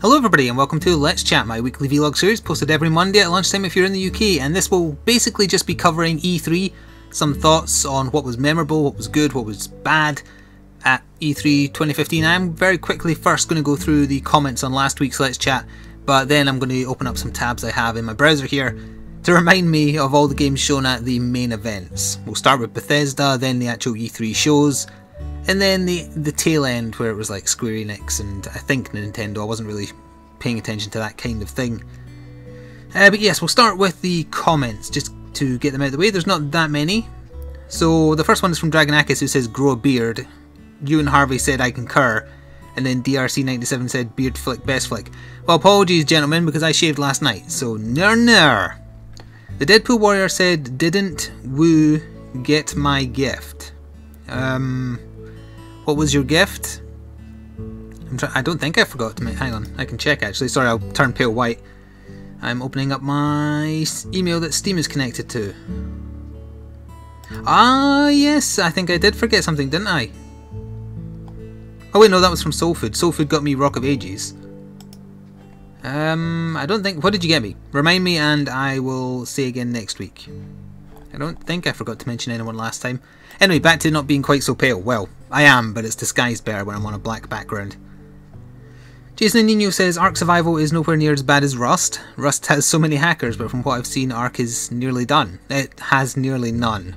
Hello everybody and welcome to Let's Chat, my weekly vlog series posted every Monday at lunchtime if you're in the UK, and this will basically just be covering E3, some thoughts on what was memorable, what was good, what was bad at E3 2015. I'm very quickly first going to go through the comments on last week's Let's Chat, but then I'm going to open up some tabs I have in my browser here to remind me of all the games shown at the main events. We'll start with Bethesda, then the actual E3 shows, and then the tail end where it was like Square Enix and I think Nintendo. I wasn't really paying attention to that kind of thing. But yes, we'll start with the comments just to get them out of the way. There's not that many. So the first one is from Dragonakis, who says grow a beard. You and Harvey said I concur. And then DRC97 said beard flick best flick. Well, apologies gentlemen, because I shaved last night. So ner. The Deadpool Warrior said didn't woo get my gift. What was your gift? I don't think I forgot to hang on, I can check actually. Sorry, I'll turn pale white. I'm opening up my email that Steam is connected to. Ah, yes, I think I did forget something, didn't I? Oh wait, no, that was from Soul Food. Soul Food got me Rock of Ages. I don't think... What did you get me? Remind me and I will say again next week. I don't think I forgot to mention anyone last time. Anyway, back to not being quite so pale. Well, I am, but it's disguised better when I'm on a black background. Jason Nino says Ark Survival is nowhere near as bad as Rust. Rust has so many hackers, but from what I've seen, Ark is nearly done. It has nearly none.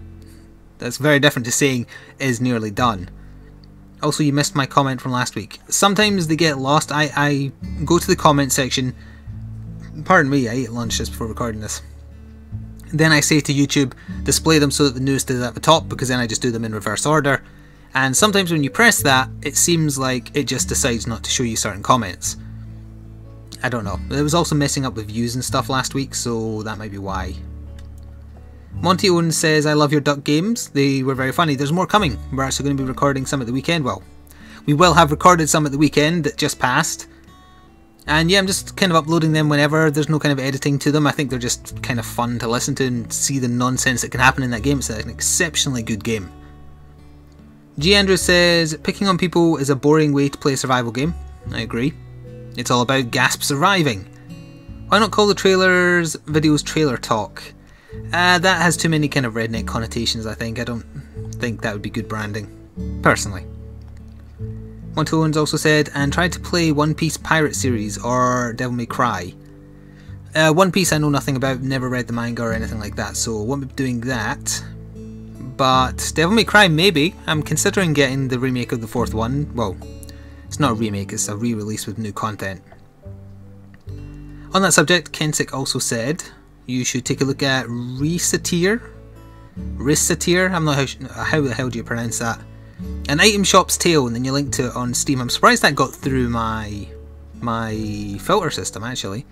That's very different to saying is nearly done. Also, you missed my comment from last week. Sometimes they get lost. I go to the comment section. Pardon me, I ate lunch just before recording this. Then I say to YouTube, display them so that the newest is at the top, because then I just do them in reverse order. And sometimes when you press that, it seems like it just decides not to show you certain comments. I don't know. It was also messing up with views and stuff last week, so that might be why. Monty Owen says, I love your duck games. They were very funny. There's more coming. We're actually going to be recording some at the weekend. Well, we will have recorded some at the weekend that just passed. And yeah, I'm just kind of uploading them whenever. There's no kind of editing to them. I think they're just kind of fun to listen to and see the nonsense that can happen in that game. It's an exceptionally good game. G. Andrew says, picking on people is a boring way to play a survival game. I agree. It's all about gasp surviving. Why not call the trailers videos trailer talk? That has too many kind of redneck connotations, I think. I don't think that would be good branding, personally. Montones also said, and tried to play One Piece Pirate Series or Devil May Cry. One Piece I know nothing about, never read the manga or anything like that, so won't be doing that. But Devil May Cry, maybe. I'm considering getting the remake of the fourth one. Well, it's not a remake, it's a re-release with new content. On that subject, Kensick also said, you should take a look at Reseteer. I'm not how the hell do you pronounce that? An item shop's tale, and then you link to it on Steam. I'm surprised that got through my filter system, actually.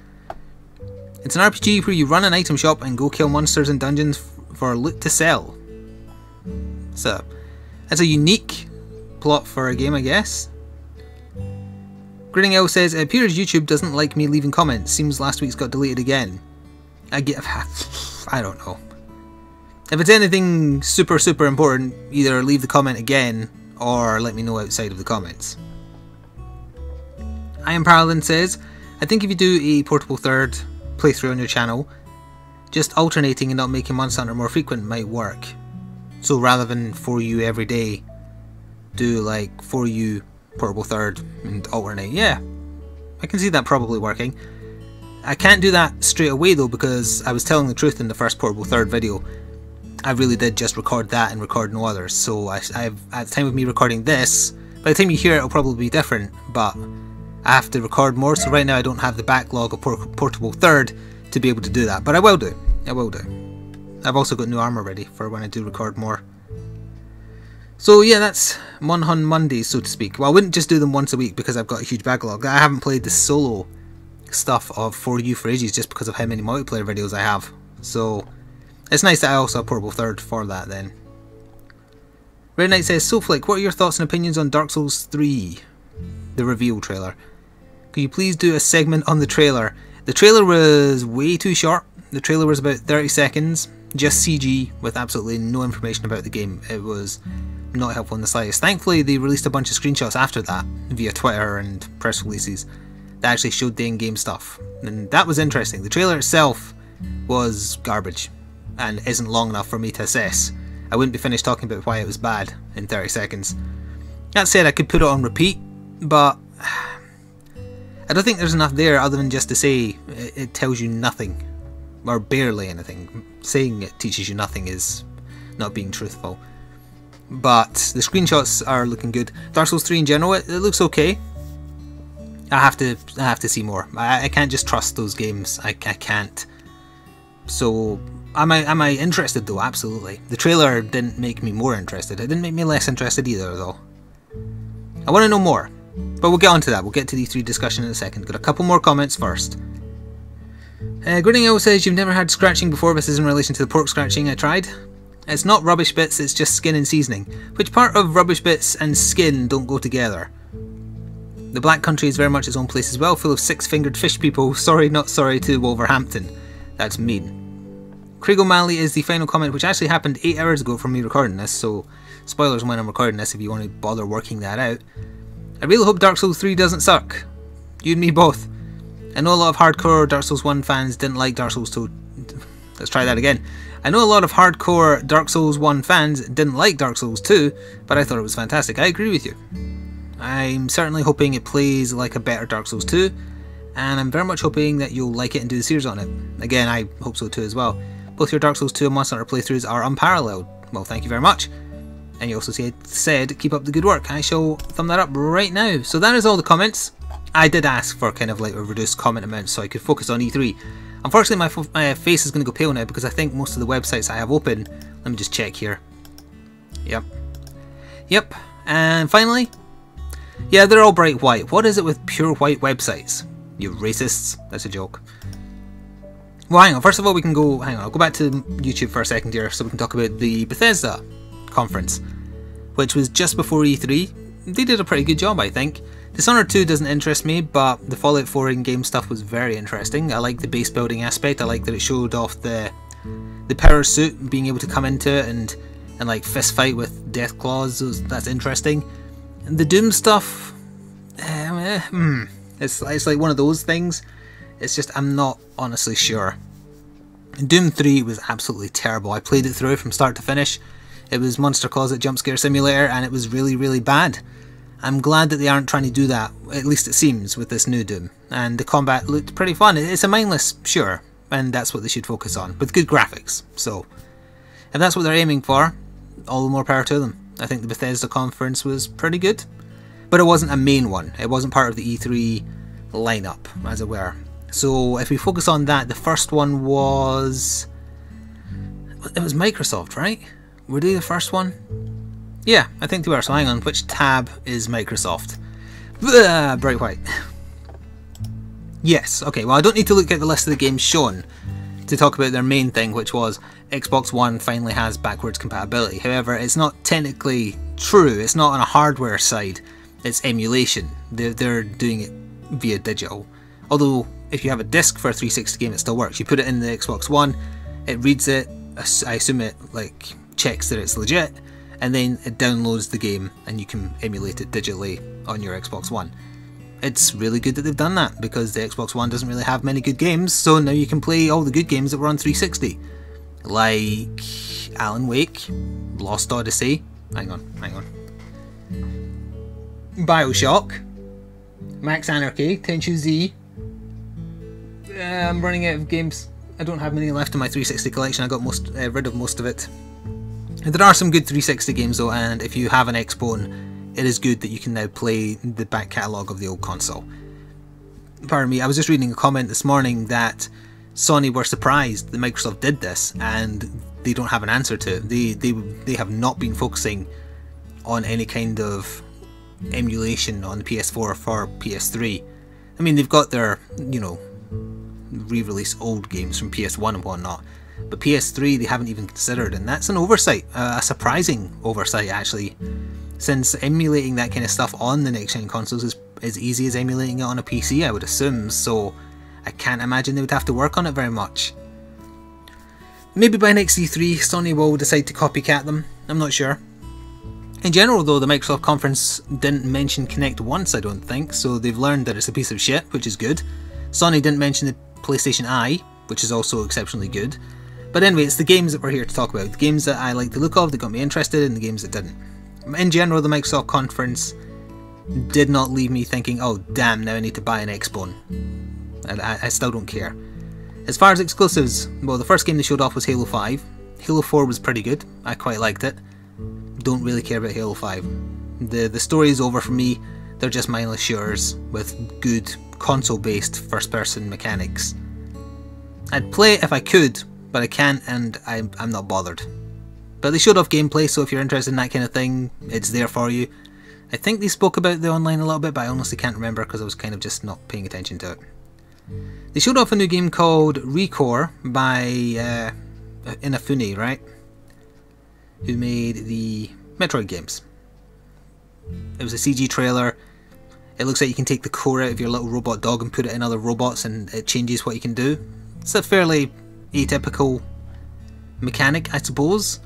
It's an RPG where you run an item shop and go kill monsters in dungeons for loot to sell. So, that's a unique plot for a game, I guess. Grinning L says, it appears YouTube doesn't like me leaving comments. Seems last week's got deleted again. I don't know. If it's anything super important, either leave the comment again or let me know outside of the comments. I Am Paralyn says, I think if you do a portable third playthrough on your channel, just alternating and not making Monster Hunter more frequent might work. So rather than for you every day, do like for you portable third and alternate. Yeah, I can see that probably working. I can't do that straight away though, because I was telling the truth in the first portable third video. I really did just record that and record no others, so at the time of me recording this, by the time you hear it it'll probably be different, but I have to record more, so right now I don't have the backlog of portable third to be able to do that, but I will do. I've also got new armor ready for when I do record more. So yeah, that's Monhun Mondays, so to speak. Well, I wouldn't just do them once a week because I've got a huge backlog. I haven't played the solo stuff of For You for ages just because of how many multiplayer videos I have, so it's nice that I also have portable third for that then. Red Knight says, so Flik, what are your thoughts and opinions on Dark Souls 3, the reveal trailer? Could you please do a segment on the trailer? The trailer was way too short. The trailer was about 30 seconds, just CG with absolutely no information about the game. It was not helpful in the slightest. Thankfully they released a bunch of screenshots after that via Twitter and press releases that actually showed the in-game stuff, and that was interesting. The trailer itself was garbage and isn't long enough for me to assess. I wouldn't be finished talking about why it was bad in 30 seconds. That said, I could put it on repeat, but I don't think there's enough there other than just to say it tells you nothing, or barely anything. Saying it teaches you nothing is not being truthful. But the screenshots are looking good. Dark Souls 3 in general, it looks okay. I have to see more. I can't just trust those games. I can't. So am I interested though? Absolutely. The trailer didn't make me more interested. It didn't make me less interested either though. I want to know more, but we'll get on to that. We'll get to the E3 discussion in a second. Got a couple more comments first. Grinning Owl says, you've never had scratching before. This is in relation to the pork scratching I tried. It's not rubbish bits, it's just skin and seasoning. Which part of rubbish bits and skin don't go together? The Black Country is very much its own place as well, full of six-fingered fish people. Sorry, not sorry to Wolverhampton. That's mean. Craig O'Malley is the final comment, which actually happened 8 hours ago from me recording this, so spoilers when I'm recording this if you want to bother working that out. I really hope Dark Souls 3 doesn't suck. You and me both. I know a lot of hardcore Dark Souls 1 fans didn't like Dark Souls 2. Let's try that again. I know a lot of hardcore Dark Souls 1 fans didn't like Dark Souls 2, but I thought it was fantastic. I agree with you. I'm certainly hoping it plays like a better Dark Souls 2, and I'm very much hoping that you'll like it and do the series on it. Again, I hope so too as well. Both your Dark Souls 2 and Monster Hunter playthroughs are unparalleled. Well, thank you very much. And you also said, keep up the good work. I shall thumb that up right now. So that is all the comments. I did ask for kind of like a reduced comment amount so I could focus on E3. Unfortunately, my face is going to go pale now because I think most of the websites I have open... Let me just check here. Yep. And finally... Yeah, they're all bright white. What is it with pure white websites? You racists. That's a joke. Well, hang on. First of all, we can go... Hang on. I'll go back to YouTube for a second here so we can talk about the Bethesda conference, which was just before E3. They did a pretty good job, I think. Dishonored 2 doesn't interest me, but the Fallout 4 in-game stuff was very interesting. I like the base building aspect. I like that it showed off the power suit, being able to come into it and like fist fight with death claws. That's interesting. And the Doom stuff, it's like one of those things. It's just I'm not honestly sure. Doom 3 was absolutely terrible. I played it through from start to finish. It was Monster Closet Jump Scare Simulator, and it was really, really bad. I'm glad that they aren't trying to do that, at least it seems, with this new Doom. And the combat looked pretty fun. It's a mindless, sure, and that's what they should focus on, with good graphics. So, if that's what they're aiming for, all the more power to them. I think the Bethesda conference was pretty good, but it wasn't a main one. It wasn't part of the E3 lineup, as it were. So, if we focus on that, the first one was... It was Microsoft, right? Were they the first one? Yeah, I think they were, so hang on, which tab is Microsoft? Bright white. Yes, okay, well I don't need to look at the list of the games shown to talk about their main thing, which was Xbox One finally has backwards compatibility. However, it's not technically true, it's not on a hardware side, it's emulation. They're doing it via digital. Although, if you have a disc for a 360 game, it still works. You put it in the Xbox One, it reads it, I assume it like checks that it's legit, and then it downloads the game and you can emulate it digitally on your Xbox One. It's really good that they've done that because the Xbox One doesn't really have many good games, so now you can play all the good games that were on 360. Like Alan Wake, Lost Odyssey, hang on. Bioshock, Max Anarchy, Tenchu Z. I'm running out of games. I don't have many left in my 360 collection, I got rid of most of it. There are some good 360 games though, and if you have an Xbone, it is good that you can now play the back catalogue of the old console. Pardon me, I was just reading a comment this morning that Sony were surprised that Microsoft did this, and they don't have an answer to it. They have not been focusing on any kind of emulation on the PS4 for PS3. I mean, they've got their, you know, re-release old games from PS1 and whatnot, but PS3 they haven't even considered, and that's an oversight, a surprising oversight actually, since emulating that kind of stuff on the next gen consoles is as easy as emulating it on a PC, I would assume, so I can't imagine they would have to work on it very much. Maybe by next E3 Sony will decide to copycat them, I'm not sure. In general though, the Microsoft conference didn't mention Kinect once, I don't think, so they've learned that it's a piece of shit, which is good. Sony didn't mention the PlayStation Eye, which is also exceptionally good. But anyway, it's the games that we're here to talk about. The games that I like the look of, that got me interested, and the games that didn't. In general, the Microsoft conference did not leave me thinking, oh damn, now I need to buy an Xbone. I still don't care. As far as exclusives, well, the first game they showed off was Halo 5. Halo 4 was pretty good, I quite liked it. Don't really care about Halo 5. The story is over for me. They're just mindless shooters with good console-based first-person mechanics. I'd play it if I could, but I can't, and I'm not bothered. But they showed off gameplay, so if you're interested in that kind of thing, it's there for you. I think they spoke about the online a little bit, but I honestly can't remember because I was kind of just not paying attention to it. They showed off a new game called Recon by Inafune, right? Who made the Metroid games. It was a CG trailer. It looks like you can take the core out of your little robot dog and put it in other robots and it changes what you can do. It's a fairly atypical mechanic, I suppose.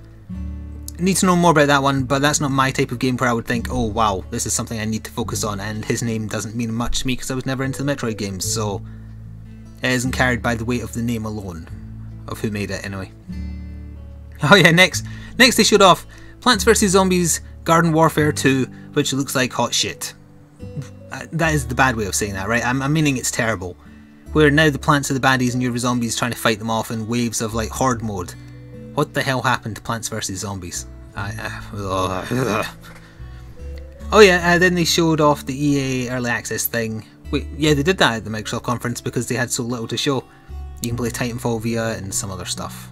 Need to know more about that one, but that's not my type of game where I would think, oh wow, this is something I need to focus on, and his name doesn't mean much to me because I was never into the Metroid games, so it isn't carried by the weight of the name alone, of who made it anyway. Oh yeah, next they showed off Plants vs Zombies Garden Warfare 2, which looks like hot shit. That is the bad way of saying that, right? I'm meaning it's terrible. Where now the plants are the baddies and you're the zombies trying to fight them off in waves of like horde mode. What the hell happened to Plants vs Zombies? Oh yeah, then they showed off the EA Early Access thing. Wait, yeah, they did that at the Microsoft conference because they had so little to show. You can play Titanfall via it and some other stuff.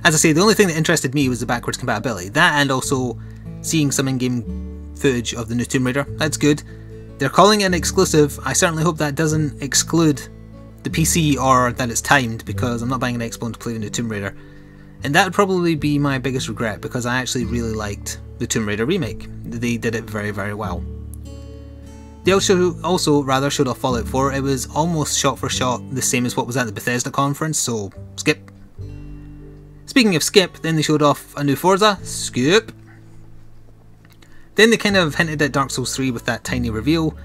As I say, the only thing that interested me was the backwards compatibility. That and also seeing some in-game footage of the new Tomb Raider. That's good. They're calling it an exclusive. I certainly hope that doesn't exclude the PC or that it's timed, because I'm not buying an Xbox to play the new Tomb Raider. And that would probably be my biggest regret, because I actually really liked the Tomb Raider remake. They did it very, very well. They also rather showed off Fallout 4. It was almost shot for shot the same as what was at the Bethesda conference, so skip. Speaking of skip, then they showed off a new Forza. Skip. Then they kind of hinted at Dark Souls 3 with that tiny reveal.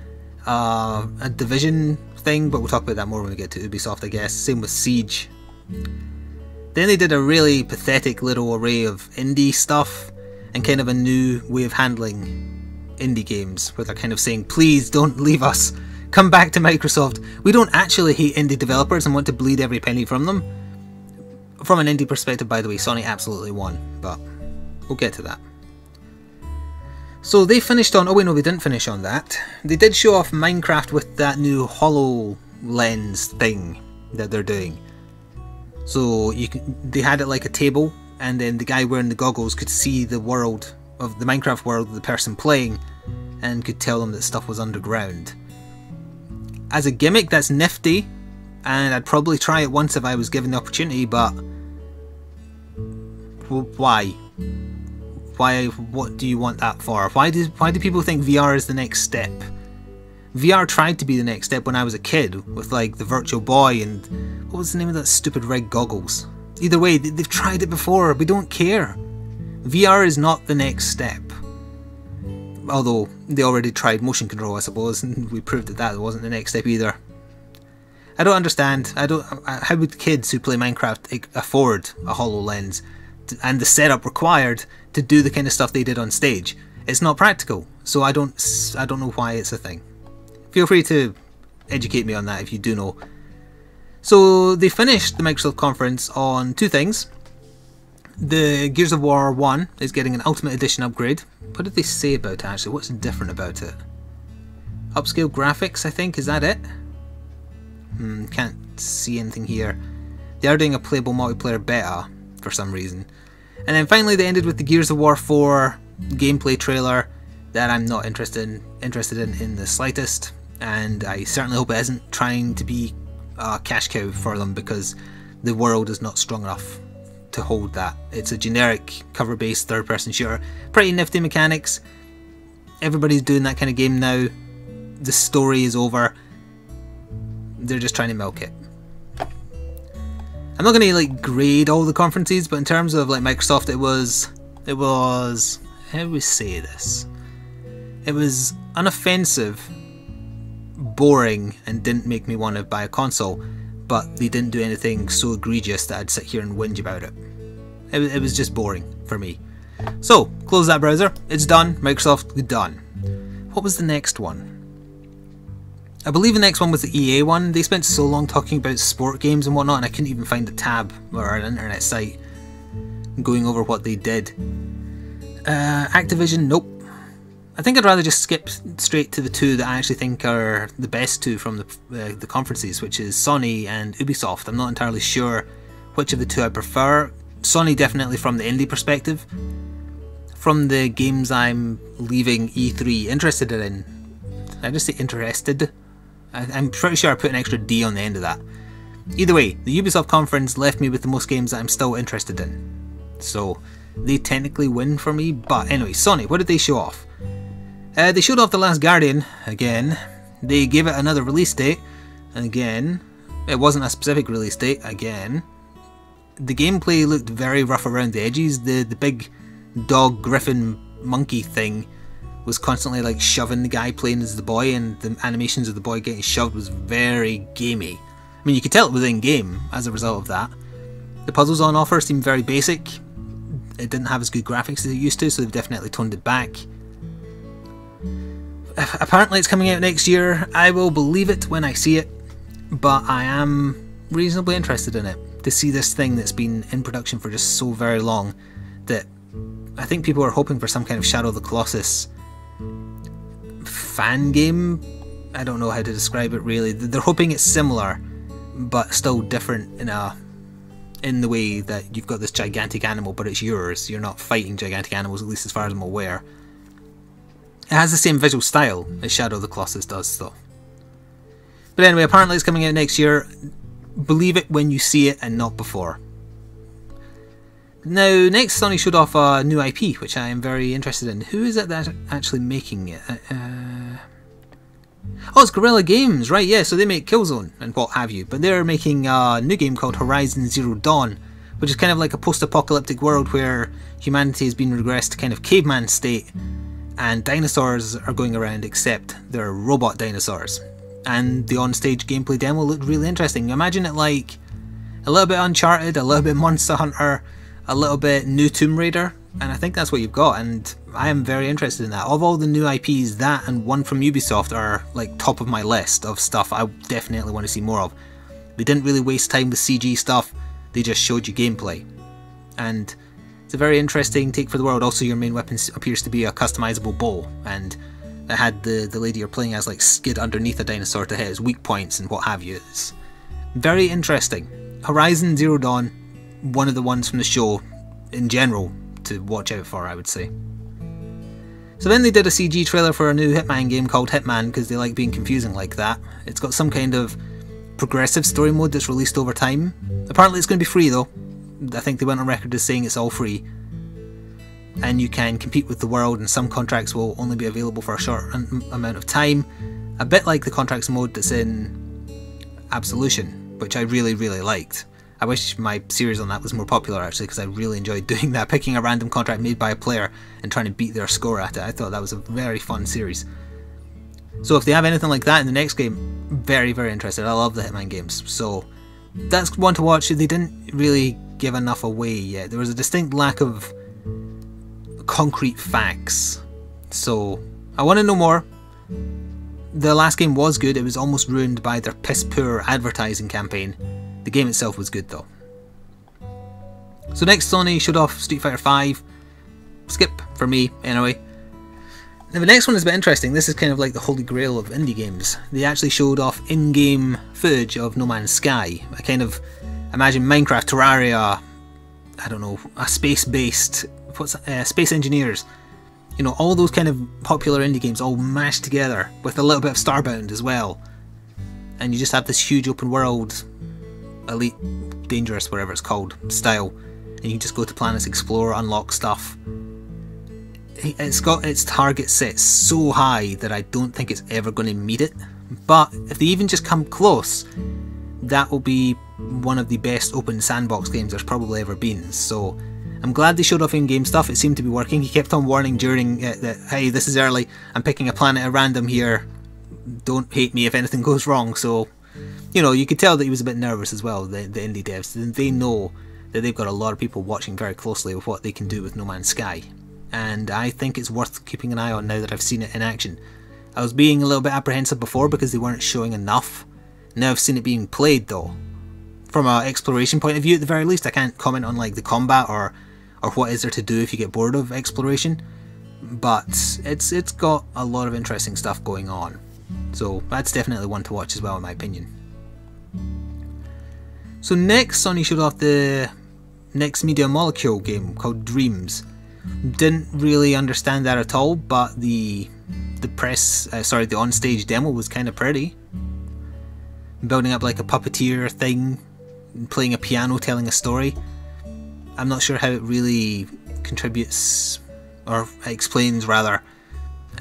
A Division thing, but we'll talk about that more when we get to Ubisoft, I guess. Same with Siege. Then they did a really pathetic little array of indie stuff and kind of a new way of handling indie games, where they're kind of saying, please don't leave us, come back to Microsoft. We don't actually hate indie developers and want to bleed every penny from them. From an indie perspective, by the way, Sony absolutely won, but we'll get to that. So they finished on, oh wait no, they didn't finish on that. They did show off Minecraft with that new HoloLens thing that they're doing. So they had it like a table, and then the guy wearing the goggles could see the world of the Minecraft world of the person playing and could tell them that stuff was underground. As a gimmick, that's nifty, and I'd probably try it once if I was given the opportunity, but why? Why? What do you want that for? Why do people think VR is the next step? VR tried to be the next step when I was a kid with like the Virtual Boy and what was the name of that stupid red goggles? Either way, they've tried it before. We don't care. VR is not the next step. Although they already tried motion control, I suppose, and we proved that wasn't the next step either. I don't understand. How would kids who play Minecraft afford a HoloLens and the setup required to do the kind of stuff they did on stage? It's not practical, so I don't know why it's a thing. Feel free to educate me on that if you do know. So they finished the Microsoft conference on two things. The Gears of War 1 is getting an Ultimate Edition upgrade. What did they say about it actually? What's different about it? Upscale graphics, I think, is that it? Can't see anything here. They are doing a playable multiplayer beta for some reason. And then finally they ended with the Gears of War 4 gameplay trailer that I'm not interested in the slightest, and I certainly hope it isn't trying to be a cash cow for them, because the world is not strong enough to hold that. It's a generic cover-based third-person shooter. Pretty nifty mechanics. Everybody's doing that kind of game now. The story is over. They're just trying to milk it. I'm not going to like grade all the conferences, but in terms of like Microsoft, it was how do we say this? It was unoffensive, boring, and didn't make me want to buy a console, but they didn't do anything so egregious that I'd sit here and whinge about it. It was just boring for me. So, close that browser. It's done. Microsoft, done. What was the next one? I believe the next one was the EA one. They spent so long talking about sport games and whatnot, and I couldn't even find a tab or an internet site going over what they did. Activision, nope. I think I'd rather just skip straight to the two that I actually think are the best two from the conferences, which is Sony and Ubisoft. I'm not entirely sure which of the two I prefer. Sony definitely from the indie perspective. From the games I'm leaving E3 interested in. Did I just say interested? I'm pretty sure I put an extra D on the end of that. Either way, the Ubisoft conference left me with the most games that I'm still interested in. So, they technically win for me, but anyway, Sony, what did they show off? They showed off The Last Guardian, again. They gave it another release date, again. It wasn't a specific release date, again. The gameplay looked very rough around the edges. The big dog, griffin, monkey thing was constantly like shoving the guy playing as the boy, and the animations of the boy getting shoved was very gamey. I mean, you could tell it was in game as a result of that. The puzzles on offer seemed very basic. It didn't have as good graphics as it used to, so they've definitely toned it back. Apparently it's coming out next year. I will believe it when I see it, but I am reasonably interested in it. To see this thing that's been in production for just so very long, that I think people are hoping for some kind of Shadow of the Colossus fan game. I don't know how to describe it really. They're hoping it's similar, but still different in the way that you've got this gigantic animal, but it's yours. You're not fighting gigantic animals, at least as far as I'm aware. It has the same visual style as Shadow of the Colossus does, though. But anyway, apparently it's coming out next year. Believe it when you see it and not before. Now, next Sony showed off a new IP, which I am very interested in. Who is it that's actually making it? Oh, it's Guerrilla Games, right, yeah, so they make Killzone and what have you. But they're making a new game called Horizon Zero Dawn, which is kind of like a post-apocalyptic world where humanity has been regressed to kind of caveman state, and dinosaurs are going around, except they're robot dinosaurs. And the on-stage gameplay demo looked really interesting. Imagine it like a little bit Uncharted, a little bit Monster Hunter, a little bit new Tomb Raider, and I think that's what you've got, and I am very interested in that. Of all the new IPs, that and one from Ubisoft are like top of my list of stuff I definitely want to see more of. They didn't really waste time with CG stuff, they just showed you gameplay. And it's a very interesting take for the world. Also, your main weapon appears to be a customizable bow, and it had the lady you're playing as like skid underneath a dinosaur to hit his weak points and what have you. It's very interesting. Horizon Zero Dawn, one of the ones from the show in general to watch out for, I would say. So then they did a CG trailer for a new Hitman game called Hitman, because they like being confusing like that. It's got some kind of progressive story mode that's released over time. Apparently it's going to be free though. I think they went on record as saying it's all free. And you can compete with the world, and some contracts will only be available for a short amount of time. A bit like the contracts mode that's in Absolution, which I really, really liked. I wish my series on that was more popular actually, because I really enjoyed doing that, picking a random contract made by a player and trying to beat their score at it. I thought that was a very fun series. So if they have anything like that in the next game, very, very interested. I love the Hitman games. So that's one to watch. They didn't really give enough away yet. There was a distinct lack of concrete facts. So I want to know more. The last game was good. It was almost ruined by their piss poor advertising campaign. The game itself was good though. So next Sony showed off Street Fighter V. Skip for me anyway. Now the next one is a bit interesting. This is kind of like the holy grail of indie games. They actually showed off in-game footage of No Man's Sky. I kind of imagine Minecraft, Terraria, I don't know, a space-based, Space Engineers. You know, all those kind of popular indie games all mashed together with a little bit of Starbound as well. And you just have this huge open world, Elite Dangerous, whatever it's called, style. And you just go to planets, explore, unlock stuff. It's got its target set so high that I don't think it's ever going to meet it. But if they even just come close, that will be one of the best open sandbox games there's probably ever been. So I'm glad they showed off in-game stuff. It seemed to be working. He kept on warning during that, hey, this is early. I'm picking a planet at random here. Don't hate me if anything goes wrong. So, you know, you could tell that he was a bit nervous as well, the indie devs. They know that they've got a lot of people watching very closely with what they can do with No Man's Sky. And I think it's worth keeping an eye on now that I've seen it in action. I was being a little bit apprehensive before because they weren't showing enough. Now I've seen it being played though. From an exploration point of view at the very least, I can't comment on like the combat or what is there to do if you get bored of exploration. But it's got a lot of interesting stuff going on. So that's definitely one to watch as well in my opinion. So next, Sony showed off the next Media Molecule game called Dreams. Didn't really understand that at all, but the on-stage demo was kind of pretty. Building up like a puppeteer thing, playing a piano, telling a story. I'm not sure how it really contributes, or explains rather,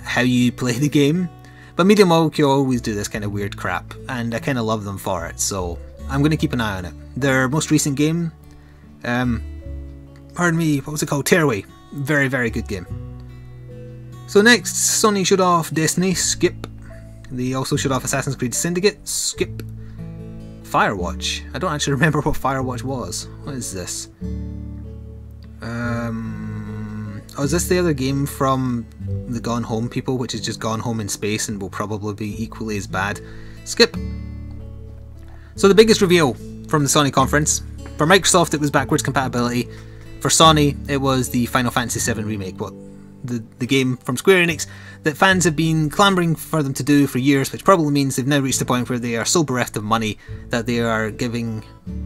how you play the game. But Media Molecule always do this kind of weird crap, and I kind of love them for it, so I'm going to keep an eye on it. Their most recent game, pardon me, what was it called? Tearaway. Very, very good game. So next, Sony showed off Destiny, skip. They also showed off Assassin's Creed Syndicate, skip. Firewatch. I don't actually remember what Firewatch was. What is this? Oh, is this the other game from the Gone Home people, which is just Gone Home in space and will probably be equally as bad? Skip. So the biggest reveal from the Sony conference. For Microsoft it was backwards compatibility. For Sony it was the Final Fantasy VII Remake, the game from Square Enix that fans have been clamouring for them to do for years, which probably means they've now reached the point where they are so bereft of money that they are giving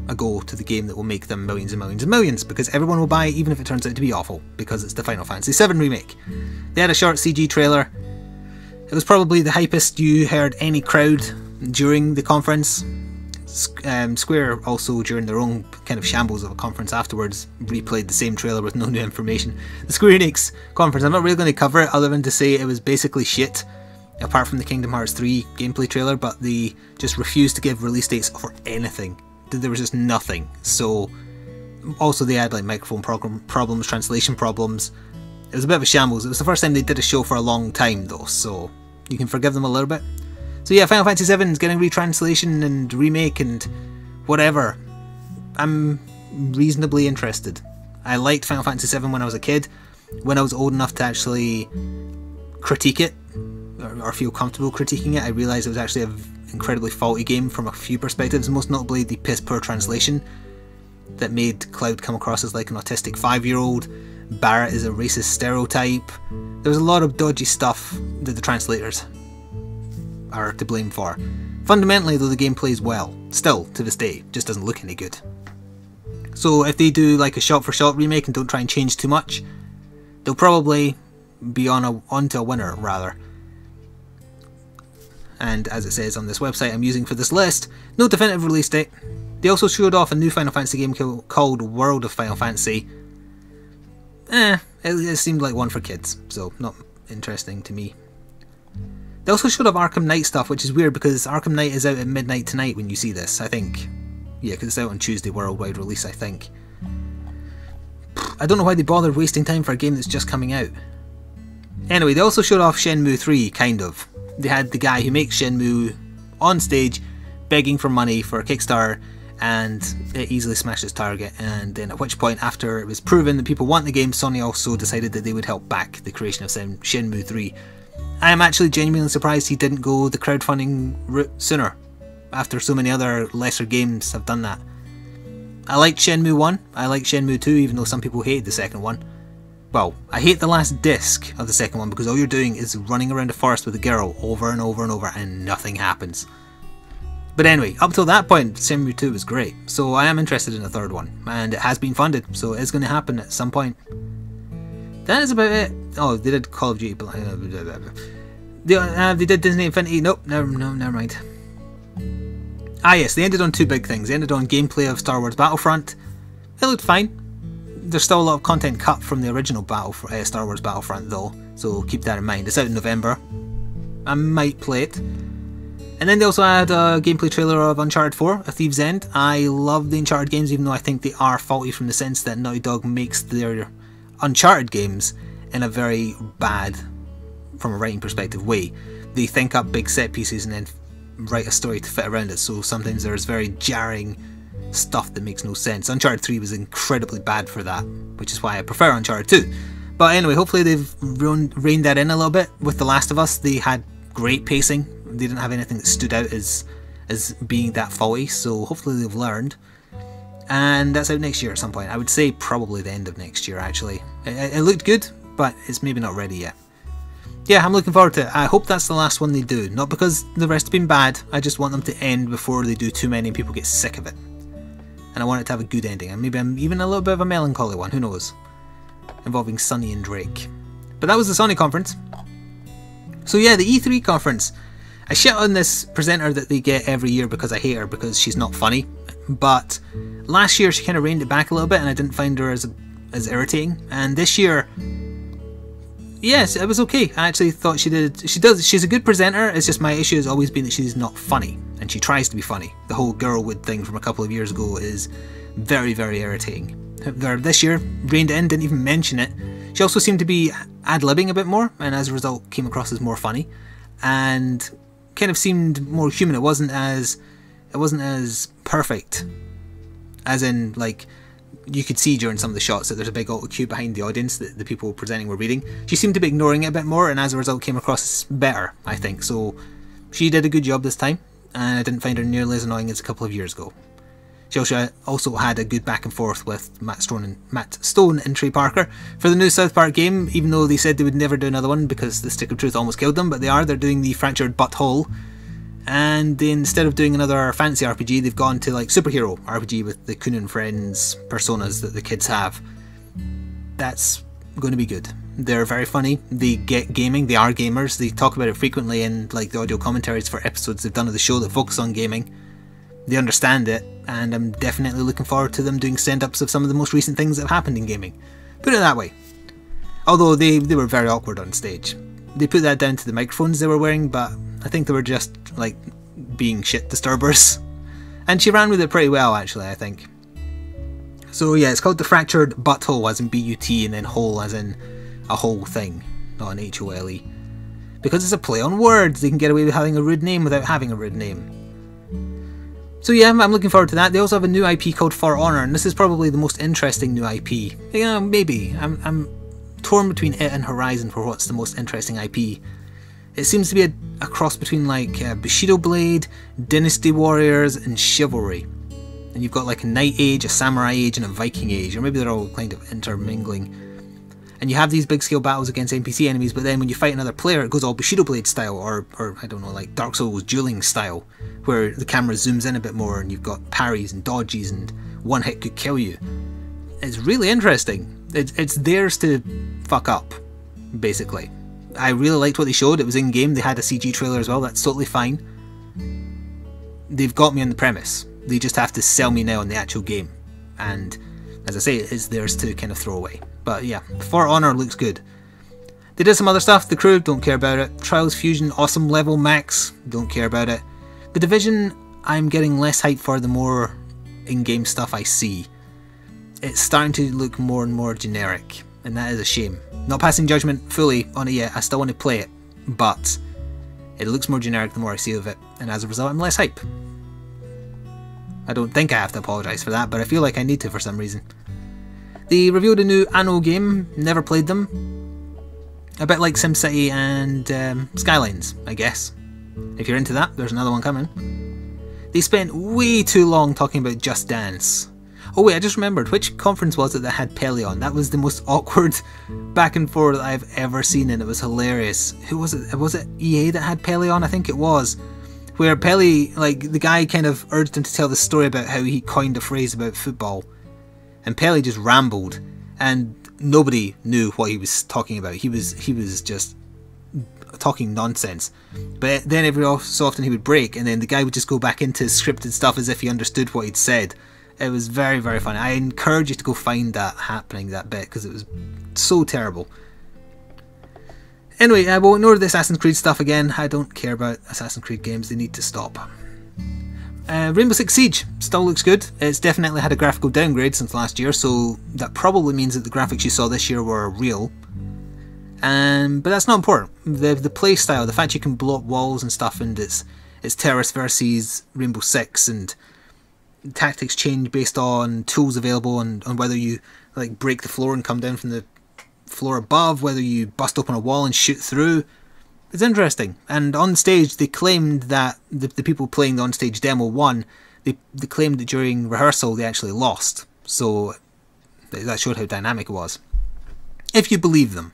a go to the game that will make them millions and millions and millions, because everyone will buy it even if it turns out to be awful, because it's the Final Fantasy VII Remake. They had a short CG trailer. It was probably the hypest you heard any crowd during the conference. Square also, during their own kind of shambles of a conference afterwards, replayed the same trailer with no new information. The Square Enix conference, I'm not really going to cover it other than to say it was basically shit, apart from the Kingdom Hearts 3 gameplay trailer, but they just refused to give release dates for anything. There was just nothing. So, also they had like microphone problems, translation problems. It was a bit of a shambles. It was the first time they did a show for a long time though, so you can forgive them a little bit. So yeah, Final Fantasy VII is getting retranslation and remake and whatever. I'm reasonably interested. I liked Final Fantasy VII when I was a kid. When I was old enough to actually critique it, or feel comfortable critiquing it, I realised it was actually an incredibly faulty game from a few perspectives, most notably the piss poor translation that made Cloud come across as like an autistic 5-year-old. Barrett is a racist stereotype. There was a lot of dodgy stuff that the translators are to blame for. Fundamentally though, the game plays well, still to this day, just doesn't look any good. So if they do like a shot for shot remake and don't try and change too much, they'll probably be onto a winner rather. And as it says on this website I'm using for this list, no definitive release date. They also showed off a new Final Fantasy game called World of Final Fantasy. It seemed like one for kids, so not interesting to me. They also showed off Arkham Knight stuff, which is weird because Arkham Knight is out at midnight tonight when you see this, I think. Yeah, because it's out on Tuesday worldwide release, I think. I don't know why they bothered wasting time for a game that's just coming out. Anyway, they also showed off Shenmue 3, kind of. They had the guy who makes Shenmue on stage begging for money for a Kickstarter, and it easily smashed its target, and then at which point, after it was proven that people want the game, Sony also decided that they would help back the creation of Shenmue 3. I am actually genuinely surprised he didn't go the crowdfunding route sooner, after so many other lesser games have done that. I liked Shenmue 1, I like Shenmue 2 even though some people hated the second one. Well, I hate the last disc of the second one because all you're doing is running around a forest with a girl over and over and over and nothing happens. But anyway, up till that point, Shenmue 2 was great, so I am interested in the third one, and it has been funded, so it is going to happen at some point. That is about it. Oh, they did Call of Duty. They did Disney Infinity. Nope, no, never mind. Ah yes, they ended on two big things. They ended on gameplay of Star Wars Battlefront. It looked fine. There's still a lot of content cut from the original Star Wars Battlefront though, so keep that in mind. It's out in November. I might play it. And then they also had a gameplay trailer of Uncharted 4, A Thief's End. I love the Uncharted games, even though I think they are faulty from the sense that Naughty Dog makes their Uncharted games in a very bad, from a writing perspective, way. They think up big set pieces and then write a story to fit around it, so sometimes there's very jarring stuff that makes no sense. Uncharted 3 was incredibly bad for that, which is why I prefer Uncharted 2. But anyway, hopefully they've reined that in a little bit. With The Last of Us, they had great pacing. They didn't have anything that stood out as being that faulty, so hopefully they've learned. And that's out next year at some point. I would say probably the end of next year, actually. It looked good, but it's maybe not ready yet. Yeah, I'm looking forward to it. I hope that's the last one they do. Not because the rest have been bad, I just want them to end before they do too many and people get sick of it. And I want it to have a good ending, and maybe even a little bit of a melancholy one, who knows, involving Sonny and Drake. But that was the Sony conference. So yeah, the E3 conference. I shit on this presenter that they get every year because I hate her because she's not funny. But last year she kind of reined it back a little bit and I didn't find her as irritating. And this year, yes, it was okay. I actually thought she's a good presenter. It's just my issue has always been that she's not funny. And she tries to be funny. The whole Girlwood thing from a couple of years ago is very, very irritating. This year, reined it in, didn't even mention it. She also seemed to be ad-libbing a bit more, and as a result came across as more funny. And kind of seemed more human. It wasn't as perfect. As in, like, you could see during some of the shots that there's a big auto cue behind the audience that the people presenting were reading. She seemed to be ignoring it a bit more, and as a result came across as better, I think. So she did a good job this time, and I didn't find her nearly as annoying as a couple of years ago. She also had a good back and forth with Matt Stone and Trey Parker for the new South Park game, even though they said they would never do another one because the Stick of Truth almost killed them, but they're doing the Fractured Butthole. And instead of doing another fantasy RPG, they've gone to like superhero RPG with the Coon and Friends personas that the kids have. That's going to be good. They're very funny. They get gaming. They are gamers. They talk about it frequently in like the audio commentaries for episodes they've done of the show that focus on gaming. They understand it, and I'm definitely looking forward to them doing send-ups of some of the most recent things that have happened in gaming. Put it that way. Although they were very awkward on stage. They put that down to the microphones they were wearing, but I think they were just like being shit disturbers. And she ran with it pretty well, actually, I think. So yeah, it's called the Fractured Butthole, as in B-U-T, and then hole as in a whole thing, not an H-O-L-E. Because it's a play on words, they can get away with having a rude name without having a rude name. So yeah, I'm looking forward to that. They also have a new IP called For Honor, and this is probably the most interesting new IP. Yeah, maybe. I'm torn between it and Horizon for what's the most interesting IP. It seems to be a cross between like Bushido Blade, Dynasty Warriors, and Chivalry. And you've got like a Knight Age, a Samurai Age, and a Viking Age, or maybe they're all kind of intermingling. And you have these big scale battles against NPC enemies, but then when you fight another player, it goes all Bushido Blade style, or I don't know, like Dark Souls dueling style, where the camera zooms in a bit more and you've got parries and dodges and one hit could kill you. It's really interesting. It's theirs to fuck up, basically. I really liked what they showed. It was in game. They had a CG trailer as well. That's totally fine. They've got me on the premise. They just have to sell me now on the actual game. And as I say, it's theirs to kind of throw away. But yeah, For Honor looks good. They did some other stuff. The Crew, don't care about it. Trials Fusion, awesome level max, don't care about it. The Division, I'm getting less hype for the more in-game stuff I see. It's starting to look more and more generic, and that is a shame. Not passing judgment fully on it yet, I still want to play it, but it looks more generic the more I see of it, and as a result I'm less hype. I don't think I have to apologise for that, but I feel like I need to for some reason. They revealed a new Anno game, never played them. A bit like SimCity and Skylines, I guess. If you're into that, there's another one coming. They spent way too long talking about Just Dance. Oh wait, I just remembered, which conference was it that had Pele on? That was the most awkward back and forth I've ever seen, and it was hilarious. Who was it? Was it EA that had Pele on? I think it was. Where Pele, like, the guy kind of urged him to tell the story about how he coined a phrase about football. And Pele just rambled, and nobody knew what he was talking about. He was just talking nonsense. But then every so often he would break, and then the guy would just go back into scripted stuff as if he understood what he'd said. It was very, very funny. I encourage you to go find that happening, that bit, because it was so terrible. Anyway, I will ignore the Assassin's Creed stuff again. I don't care about Assassin's Creed games, they need to stop. Rainbow Six Siege still looks good. It's definitely had a graphical downgrade since last year, so that probably means that the graphics you saw this year were real. But that's not important. The play style, the fact you can blow up walls and stuff, and it's terrorist versus Rainbow Six, and tactics change based on tools available and on whether you like break the floor and come down from the floor above, whether you bust open a wall and shoot through. It's interesting. And on stage they claimed that the people playing the on-stage demo won. They claimed that during rehearsal they actually lost. So that showed how dynamic it was. If you believe them.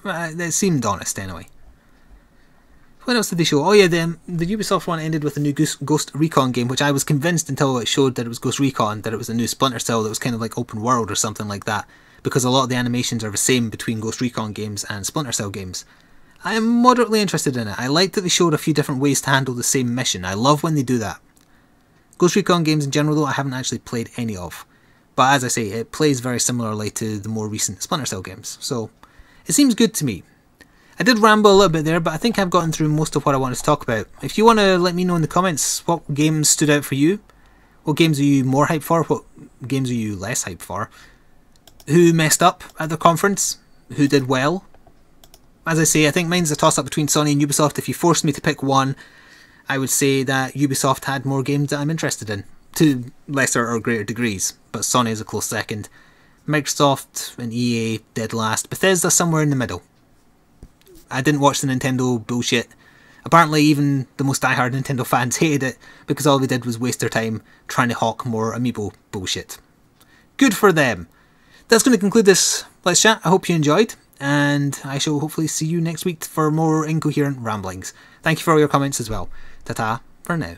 It seemed honest anyway. What else did they show? Oh yeah, the Ubisoft one ended with a new Ghost Recon game, which I was convinced until it showed that it was Ghost Recon, that it was a new Splinter Cell that was kind of like open world or something like that, because a lot of the animations are the same between Ghost Recon games and Splinter Cell games. I am moderately interested in it. I like that they showed a few different ways to handle the same mission. I love when they do that. Ghost Recon games in general though, I haven't actually played any of. But as I say, it plays very similarly to the more recent Splinter Cell games, so it seems good to me. I did ramble a little bit there, but I think I've gotten through most of what I wanted to talk about. If you want to let me know in the comments what games stood out for you, what games are you more hyped for, what games are you less hyped for, who messed up at the conference, who did well. As I say, I think mine's a toss-up between Sony and Ubisoft. If you forced me to pick one, I would say that Ubisoft had more games that I'm interested in, to lesser or greater degrees, but Sony is a close second. Microsoft and EA dead last. Bethesda somewhere in the middle. I didn't watch the Nintendo bullshit. Apparently even the most diehard Nintendo fans hated it because all they did was waste their time trying to hawk more Amiibo bullshit. Good for them. That's going to conclude this Let's Chat. I hope you enjoyed, and I shall hopefully see you next week for more incoherent ramblings. Thank you for all your comments as well. Ta-ta for now.